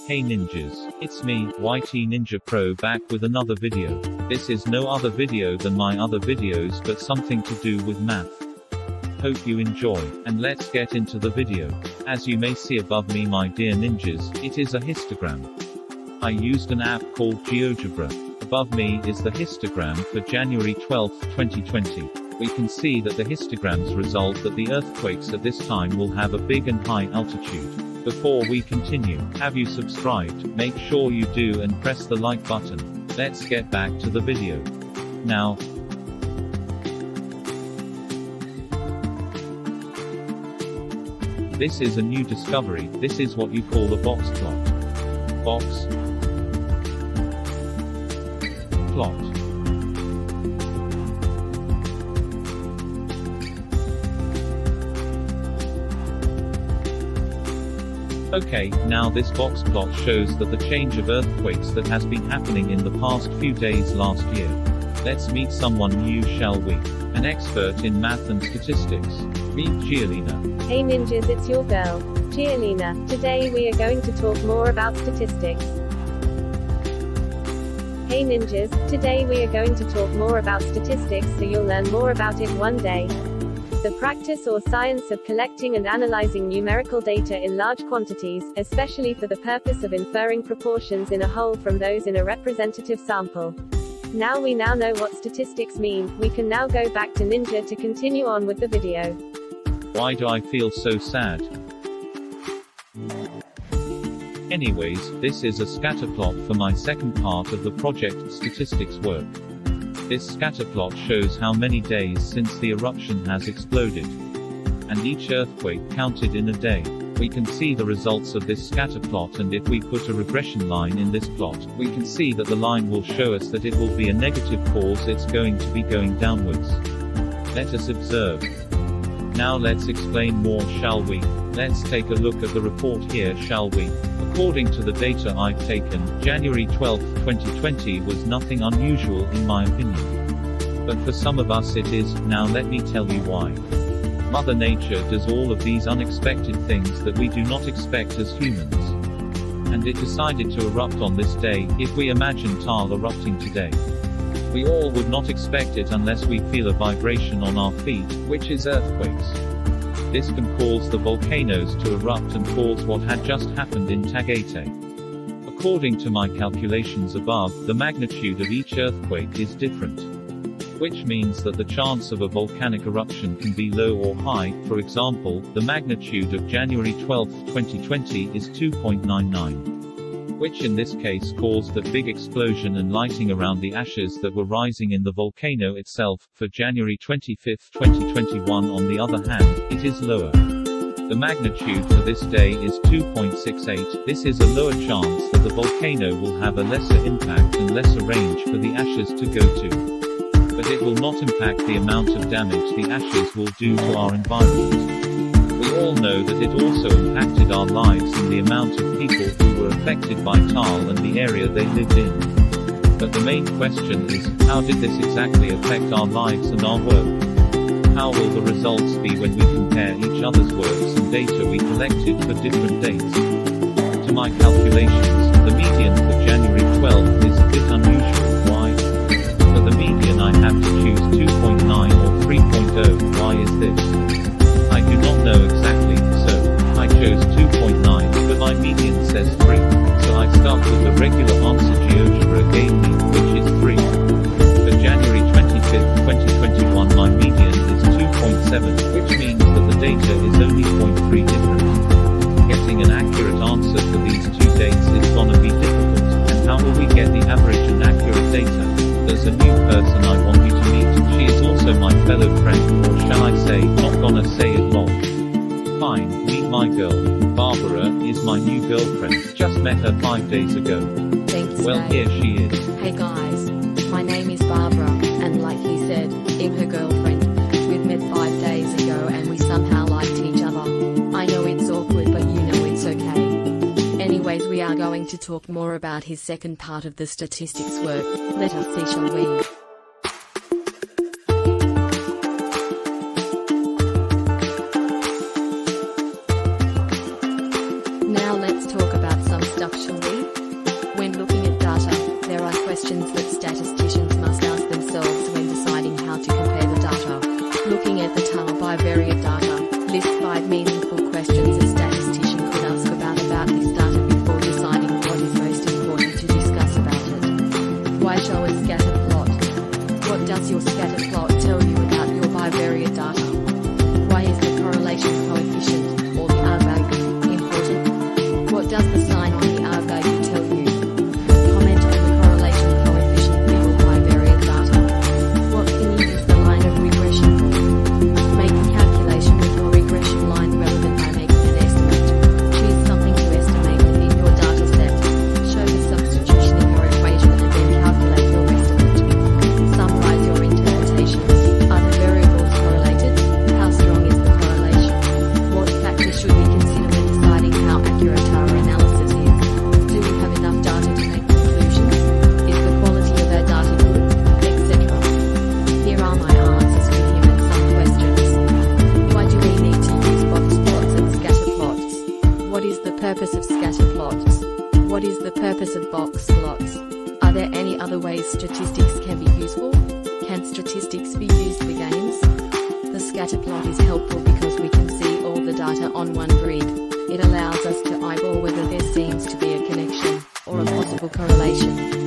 Hey ninjas, it's me, YT Ninja Pro, back with another video. This is no other video than my other videos but something to do with math. Hope you enjoy, and let's get into the video. As you may see above me my dear ninjas, it is a histogram. I used an app called GeoGebra. Above me is the histogram for January 12, 2020. We can see that the histograms result that the earthquakes at this time will have a big and high altitude. Before we continue, have you subscribed? Make sure you do and press the like button. Let's get back to the video. Now, this is a new discovery. This is what you call a box plot. Box plot. Okay, now this box plot shows that the change of earthquakes that has been happening in the past few days last year. Let's meet someone new, shall we? An expert in math and statistics. Meet Gialina. Hey ninjas, it's your girl, Gialina. Today we are going to talk more about statistics. Hey ninjas, today we are going to talk more about statistics so you'll learn more about it one day. The practice or science of collecting and analyzing numerical data in large quantities, especially for the purpose of inferring proportions in a whole from those in a representative sample. Now we know what statistics mean, we can now go back to Ninja to continue on with the video. Why do I feel so sad? Anyways, this is a scatter plot for my second part of the project statistics work. This scatter plot shows how many days since the eruption has exploded, and each earthquake counted in a day. We can see the results of this scatter plot, and if we put a regression line in this plot, we can see that the line will show us that it will be a negative cause, it's going to be going downwards. Let us observe. Now let's explain more, shall we? Let's take a look at the report here, shall we? According to the data I've taken, January 12, 2020 was nothing unusual in my opinion. But for some of us it is. Now let me tell you why. Mother Nature does all of these unexpected things that we do not expect as humans. And it decided to erupt on this day. If we imagine Tal erupting today, we all would not expect it unless we feel a vibration on our feet, which is earthquakes. This can cause the volcanoes to erupt and cause what had just happened in Tagaytay. According to my calculations above, the magnitude of each earthquake is different, which means that the chance of a volcanic eruption can be low or high. For example, the magnitude of January 12, 2020 is 2.99. Which in this case caused a big explosion and lighting around the ashes that were rising in the volcano itself. For January 25, 2021 on the other hand, it is lower. The magnitude for this day is 2.68, this is a lower chance that the volcano will have a lesser impact and lesser range for the ashes to go to. But it will not impact the amount of damage the ashes will do to our environment. We all know that it also impacted our lives and the amount of people who were affected by Tal and the area they lived in. But the main question is, how did this exactly affect our lives and our work? How will the results be when we compare each other's works and data we collected for different dates? To my calculations, the median for January 12 is a bit unusual. Why? For the median I have to choose 2.9 or 3.0. Why is this? I do not know exactly, so I chose 2.9, but my median says 3. So I start with the regular answer GeoGebra gave me, which is 3. For January 25, 2021 my median is 2.7, which means that the data is only 0.3 different. Getting an accurate answer for these two dates is gonna be difficult, and how will we get the average and accurate data? There's a new person I want you to meet. She is also my fellow friend, or shall I say, not gonna say it lol. Fine, meet my girl. Barbara is my new girlfriend. Just met her 5 days ago. Thanks, well, mate. here she is. Hey guys, my name is Barbara, and like he said, I'm her girlfriend. We've met 5 days ago and we somehow liked each other. I know it's awkward, but you know it's okay. Anyways, we are going to talk more about his second part of the statistics work. Let us see, shall we? to read? When looking at data, there are questions that statisticians must ask themselves when deciding how to compare the data. Looking at the bivariate data, list 5 meaningful questions a statistician could ask about this data before deciding what is most important to discuss about it. Why show a scatter plot? What does your scatter plot tell you about your bivariate data? Why is the correlation coefficient, or the R value, important? What does the sign on the R value tell you? Comment on the correlation coefficient for your bivariate data. What can you use the line of regression for? Make a calculation with your regression line relevant by making an estimate. Choose something to estimate within your data set. Show the substitution in your equation and then calculate your estimate. Summarize your interpretations. Are the variables correlated? How strong is the correlation? What factors should we consider when deciding how accurate our analysis is? Do we have enough data to make conclusions? Is the quality of our data good? Etc. Here are my answers to him and some questions. Why do we need to use box plots and scatter plots? What is the purpose of scatter plots? What is the purpose of box plots? Are there any other ways statistics can be useful? Can statistics be used for games? The scatter plot is helpful because we can see all the data on one grid. It allows us to eyeball whether there seems to be a connection, or a possible correlation.